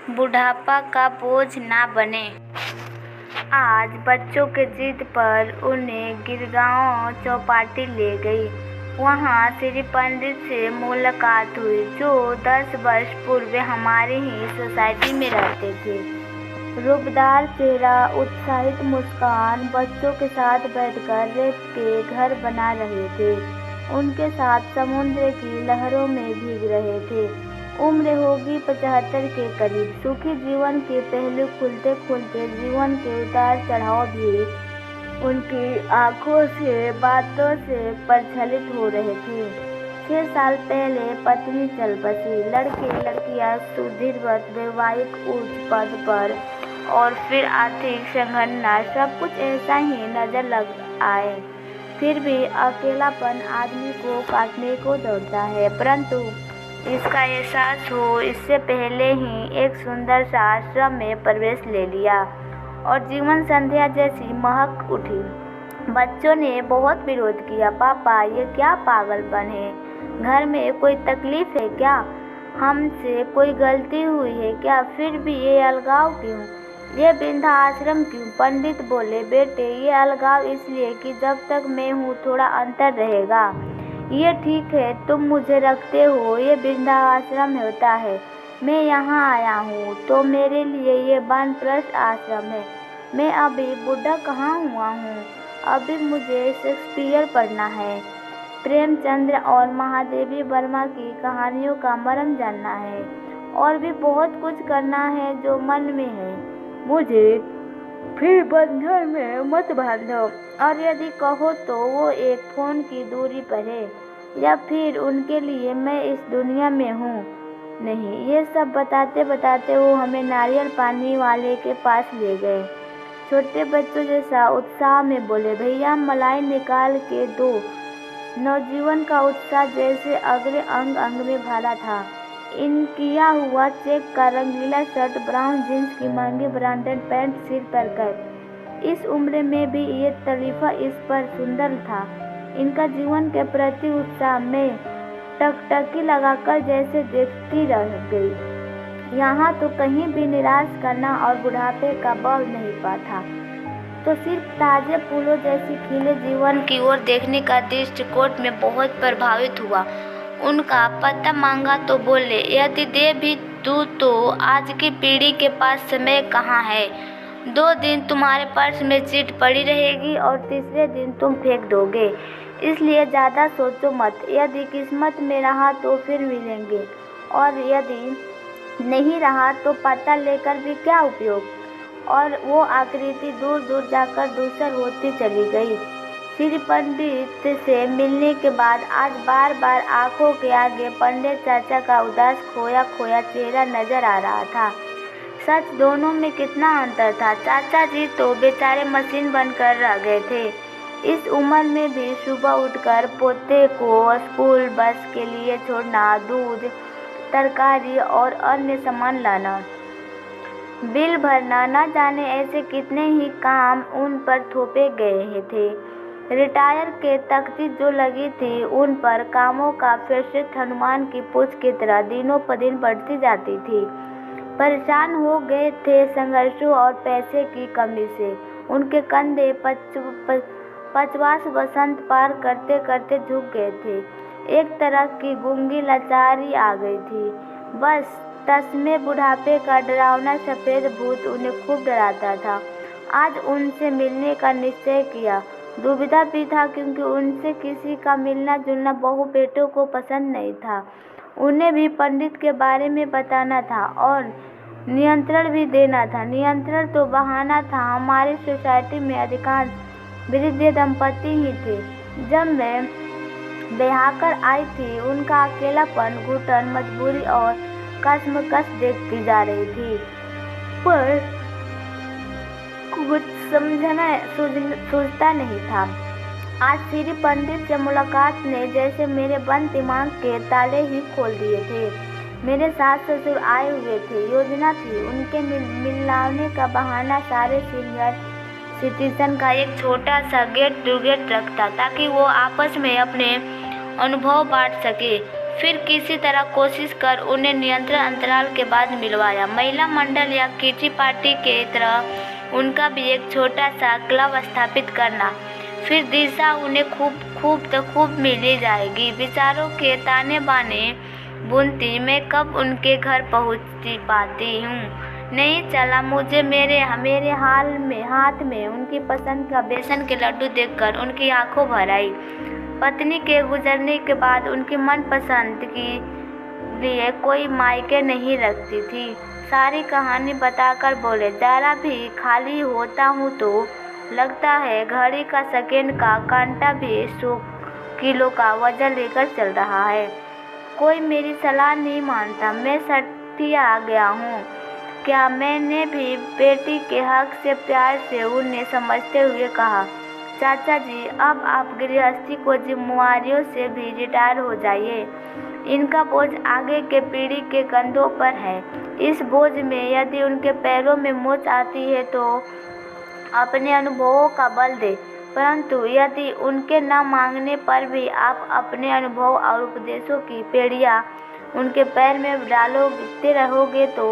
बुढ़ापा का बोझ ना बने। आज बच्चों के जिद पर उन्हें गिरगांव चौपाटी ले गई। वहाँ श्री पंडित से मुलाकात हुई, जो 10 वर्ष पूर्व हमारी ही सोसाइटी में रहते थे। रूपदार चेहरा, उत्साहित मुस्कान, बच्चों के साथ बैठकर रेत के घर बना रहे थे, उनके साथ समुद्र की लहरों में भीग रहे थे। उम्र होगी 75 के करीब। सुखी जीवन के पहलू खुलते खुलते जीवन के उतार चढ़ाव भी उनकी आंखों से, बातों से प्रज्वलित हो रहे थे। 6 साल पहले पत्नी चल बसी, लड़के लड़कियां सुदृढ़ वैवाहिक उच्च पद पर, और फिर आर्थिक संघटना, सब कुछ ऐसा ही नजर लग आए। फिर भी अकेलापन आदमी को काटने को दौड़ता है, परंतु इसका एहसास हो इससे पहले ही एक सुंदर सा आश्रम में प्रवेश ले लिया और जीवन संध्या जैसी महक उठी। बच्चों ने बहुत विरोध किया, पापा ये क्या पागलपन है, घर में कोई तकलीफ है क्या, हमसे कोई गलती हुई है क्या, फिर भी ये अलगाव क्यों, ये वृद्धा आश्रम क्यों। पंडित बोले, बेटे ये अलगाव इसलिए कि जब तक मैं हूँ थोड़ा अंतर रहेगा। ये ठीक है तुम मुझे रखते हो, ये वृद्धा आश्रम होता है, मैं यहाँ आया हूँ तो मेरे लिए ये वानप्रस्थ आश्रम है। मैं अभी बूढ़ा कहाँ हुआ हूँ, अभी मुझे शेक्सपियर पढ़ना है, प्रेमचंद्र और महादेवी वर्मा की कहानियों का मर्म जानना है, और भी बहुत कुछ करना है जो मन में है। मुझे फिर बंधन में मत बांधो, और यदि कहो तो वो एक फोन की दूरी पर है, या फिर उनके लिए मैं इस दुनिया में हूँ नहीं। ये सब बताते बताते वो हमें नारियल पानी वाले के पास ले गए। छोटे बच्चों जैसा उत्साह में बोले, भैया मलाई निकाल के दो। नवजीवन का उत्साह जैसे अगले अंग अंग में भरा था। इन किया हुआ चेक का रंगीला शर्ट, ब्राउन जींस की महंगी ब्रांडेड पैंट सिर पर कर, इस उम्र में भी ये तरीफा इस पर सुंदर था। इनका जीवन के प्रति उत्साह में टकटकी लगाकर जैसे देखती रह गई। यहाँ तो कहीं भी निराश करना और बुढ़ापे का बल नहीं पाता, तो सिर्फ ताजे फूलों जैसी खिले जीवन की ओर देखने का दृष्टिकोण में बहुत प्रभावित हुआ। उनका पता मांगा तो बोले, यदि दे भी तू तो आज की पीढ़ी के पास समय कहाँ है। 2 दिन तुम्हारे पर्स में चिट पड़ी रहेगी और तीसरे दिन तुम फेंक दोगे, इसलिए ज़्यादा सोचो मत। यदि किस्मत में रहा तो फिर मिलेंगे, और यदि नहीं रहा तो पता लेकर भी क्या उपयोग। और वो आकृति दूर दूर जाकर दूसर होती चली गई। श्री पंडित से मिलने के बाद आज बार बार आंखों के आगे पंडित चाचा का उदास खोया खोया चेहरा नजर आ रहा था। सच, दोनों में कितना अंतर था। चाचा जी तो बेचारे मशीन बनकर रह गए थे। इस उम्र में भी सुबह उठकर पोते को स्कूल बस के लिए छोड़ना, दूध, तरकारी और अन्य सामान लाना, बिल भरना, न जाने ऐसे कितने ही काम उन पर थोपे गए थे। रिटायर के तख्ती जो लगी थी, उन पर कामों का फहरिस्त हनुमान की पूंछ की तरह दिनों पर दिन बढ़ती जाती थी। परेशान हो गए थे संघर्षों और पैसे की कमी से। उनके कंधे 50 वसंत पार करते करते झुक गए थे। एक तरह की गूंगी लाचारी आ गई थी। बस तस्मे बुढ़ापे का डरावना सफेद भूत उन्हें खूब डराता था। आज उनसे मिलने का निश्चय किया। दुविधा भी था, क्योंकि उनसे किसी का मिलना जुलना बहू बेटों को पसंद नहीं था। उन्हें भी पंडित के बारे में बताना था और नियंत्रण भी देना था। नियंत्रण तो बहाना था। हमारी सोसाइटी में अधिकांश वृद्ध दंपति ही थे। जब मैं ब्याहकर आई थी, उनका अकेलापन, घुटन, मजबूरी और कश्मकश देखती जा रही थी, पर कुछ समझना सूझता नहीं था। आज श्री पंडित से मुलाकात ने जैसे मेरे बंद दिमाग के ताले ही खोल दिए थे। मेरे सास ससुर आए हुए थे। योजना थी उनके मिलाने का बहाना सारे सीनियर सिटीजन का एक छोटा सा गेट टुगेदर रखता, ताकि वो आपस में अपने अनुभव बांट सके। फिर किसी तरह कोशिश कर उन्हें नियंत्रण अंतराल के बाद मिलवाया। महिला मंडल या किटी पार्टी के तरह उनका भी एक छोटा सा क्लब स्थापित करना। फिर दिशा उन्हें खूब मिली जाएगी। विचारों के ताने बाने बुनती मैं कब उनके घर पहुंच पाती हूँ नहीं चला। मुझे मेरे हाथ में उनकी पसंद का बेसन के लड्डू देखकर उनकी आंखों भर आई। पत्नी के गुजरने के बाद उनकी मनपसंद के लिए कोई मायके नहीं रखती थी। सारी कहानी बताकर बोले, जरा भी खाली होता हूँ तो लगता है घड़ी का सेकंड का कांटा भी 100 किलो का वजन लेकर चल रहा है। कोई मेरी सलाह नहीं मानता। मैं सठिया गया हूँ क्या? मैंने भी बेटी के हक से प्यार से उन्हें समझते हुए कहा, चाचा जी अब आप गृहस्थी को जिम्मेवारियों से भी रिटायर हो जाइए। इनका बोझ आगे के पीढ़ी के कंधों पर है। इस बोझ में यदि उनके पैरों में मोच आती है तो अपने अनुभवों का बल दे, परंतु यदि उनके न मांगने पर भी आप अपने अनुभव और उपदेशों की पेड़ियाँ उनके पैर में डालते रहोगे तो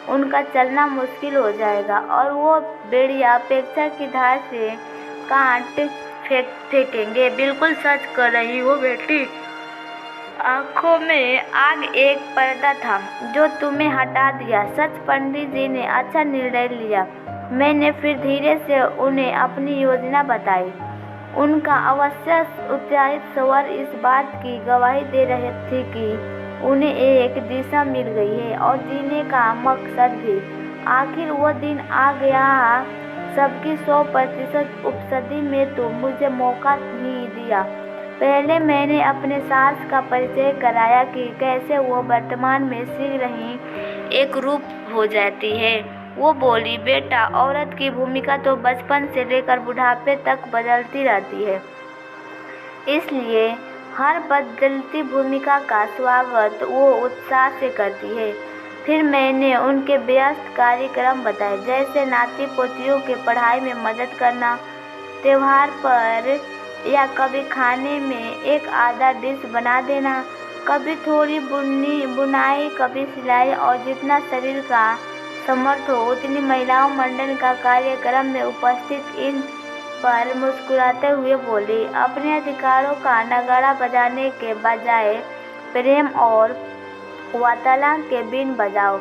उनका चलना मुश्किल हो जाएगा और वो बेड़िया अपेक्षा की धार से काट फेंकेंगे। बिल्कुल सच कर रही हो बेटी। आंखों में आग एक पर्दा था जो तुम्हें हटा दिया। सच पंडित जी ने अच्छा निर्णय लिया। मैंने फिर धीरे से उन्हें अपनी योजना बताई। उनका अवश्य उत्साहित स्वर इस बात की गवाही दे रहे थे कि उन्हें एक दिशा मिल गई है और जीने का मकसद भी। आखिर वो दिन आ गया। सबकी 100% उपस्थिति में तो मुझे मौका नहीं दिया। पहले मैंने अपने सास का परिचय कराया कि कैसे वो वर्तमान में सीख रही एक रूप हो जाती है। वो बोली, बेटा औरत की भूमिका तो बचपन से लेकर बुढ़ापे तक बदलती रहती है, इसलिए हर बदलती भूमिका का स्वागत वो उत्साह से करती है। फिर मैंने उनके व्यस्त कार्यक्रम बताए, जैसे नाती पोतियों के पढ़ाई में मदद करना, त्योहार पर या कभी खाने में एक आधा डिश बना देना, कभी थोड़ी बुनाई, कभी सिलाई और जितना शरीर का समर्थ हो उतनी महिलाओं मंडल का कार्यक्रम में उपस्थित इन पर मुस्कुराते हुए बोली, अपने अधिकारों का नगाड़ा बजाने के बजाय प्रेम और वार्तालाप के बीन बजाओ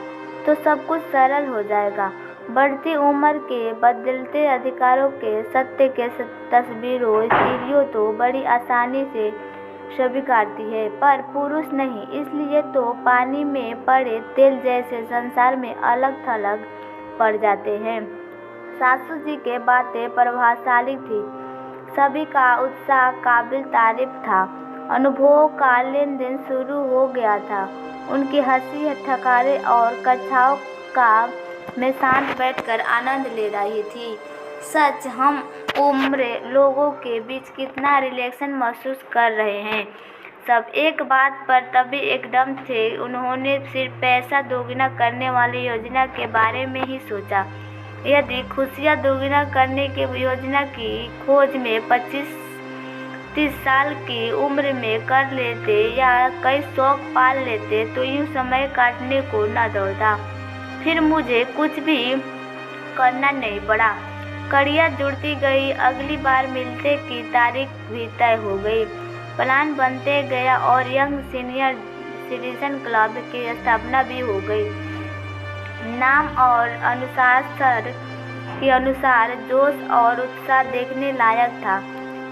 तो सब कुछ सरल हो जाएगा। बढ़ती उम्र के बदलते अधिकारों के सत्य के तस्वीरों सीढ़ियों तो बड़ी आसानी से स्वीकारती है, पर पुरुष नहीं। इसलिए तो पानी में पड़े तेल जैसे संसार में अलग थलग पड़ जाते हैं। सासू जी के बातें प्रभावशाली थी। सभी का उत्साह काबिल तारीफ था। अनुभवों का लेन देन शुरू हो गया था। उनकी हंसी ठहाके और कक्षाओं का मैं शांत बैठकर आनंद ले रही थी। सच, हम उम्र लोगों के बीच कितना रिलेशन महसूस कर रहे हैं। सब एक बात पर तभी एकदम थे। उन्होंने सिर्फ पैसा दोगुना करने वाली योजना के बारे में ही सोचा। यदि खुशियाँ दोगुना करने की योजना की खोज में 25-30 साल की उम्र में कर लेते या कई शौक पाल लेते तो यूँ समय काटने को न दौड़ता। फिर मुझे कुछ भी करना नहीं पड़ा। कड़ियाँ जुड़ती गई। अगली बार मिलने की तारीख भी तय हो गई। प्लान बनते गया और यंग सीनियर सिटीजन क्लब की स्थापना भी हो गई। नाम और अनुसार जोश और उत्साह देखने लायक था।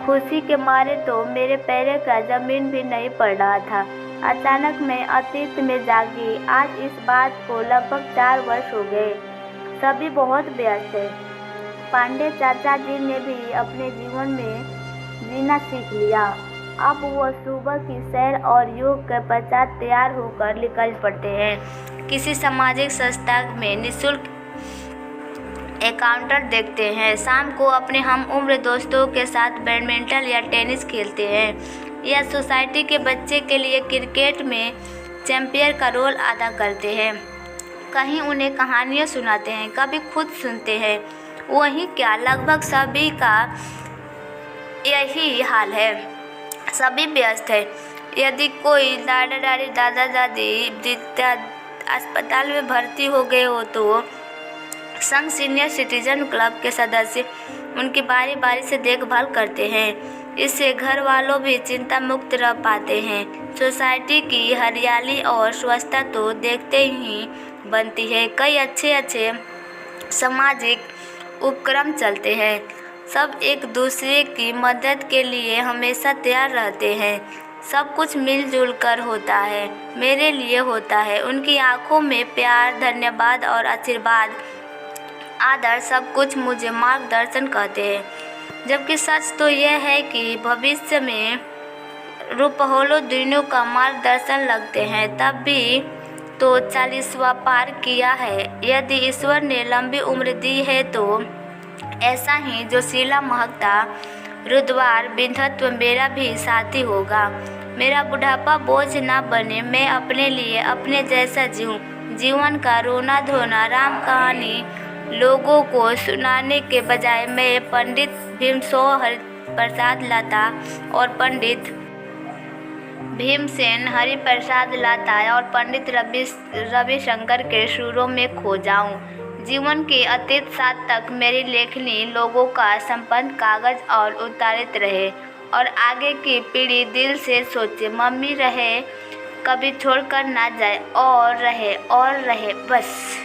खुशी के मारे तो मेरे पैर का जमीन भी नहीं पड़ रहा था। अचानक मैं अतीत में जागी। आज इस बात को लगभग 4 वर्ष हो गए। सभी बहुत व्यस्त है। पांडे चाचा जी ने भी अपने जीवन में जीना सीख लिया। अब वो सुबह की सैर और योग के पश्चात तैयार होकर निकल पड़ते हैं। किसी सामाजिक संस्था में निःशुल्क एकाउंटर देखते हैं। शाम को अपने हम उम्र दोस्तों के साथ बैडमिंटन या टेनिस खेलते हैं या सोसाइटी के बच्चे के लिए क्रिकेट में चैंपियन का रोल अदा करते हैं। कहीं उन्हें कहानियाँ सुनाते हैं, कभी खुद सुनते हैं। वही क्या, लगभग सभी का यही हाल है। सभी व्यस्त है। यदि कोई दादा दादी दादा दादी अस्पताल में भर्ती हो गए हो तो संघ सीनियर सिटीजन क्लब के सदस्य उनकी बारी बारी से देखभाल करते हैं। इससे घर वालों भी चिंता मुक्त रह पाते हैं। सोसाइटी की हरियाली और स्वच्छता तो देखते ही बनती है। कई अच्छे सामाजिक उपक्रम चलते हैं। सब एक दूसरे की मदद के लिए हमेशा तैयार रहते हैं। सब कुछ मिलजुल कर होता है, मेरे लिए होता है। उनकी आंखों में प्यार, धन्यवाद और आशीर्वाद, आदर सब कुछ मुझे मार्गदर्शन कहते हैं। जबकि सच तो यह है कि भविष्य में रुपहलो दिनों का मार्गदर्शन लगते हैं। तब भी तो 40वां पार किया है। यदि ईश्वर ने लंबी उम्र दी है तो ऐसा ही जोशीला महकता रुद्रवार बिंधत्व मेरा भी साथी होगा। मेरा बुढ़ापा बोझ ना बने, मैं अपने लिए अपने जैसा जीऊँ। जीवन का रोना धोना राम कहानी लोगों को सुनाने के बजाय मैं पंडित भीमसेन हरिप्रसाद लता और पंडित भीमसेन हरिप्रसाद लता और पंडित रविशंकर के सुरों में खो जाऊं। जीवन के अतीत साथ तक मेरी लेखनी लोगों का संपन्न कागज और उतारित रहे और आगे की पीढ़ी दिल से सोचे मम्मी रहे, कभी छोड़कर ना जाए और रहे बस।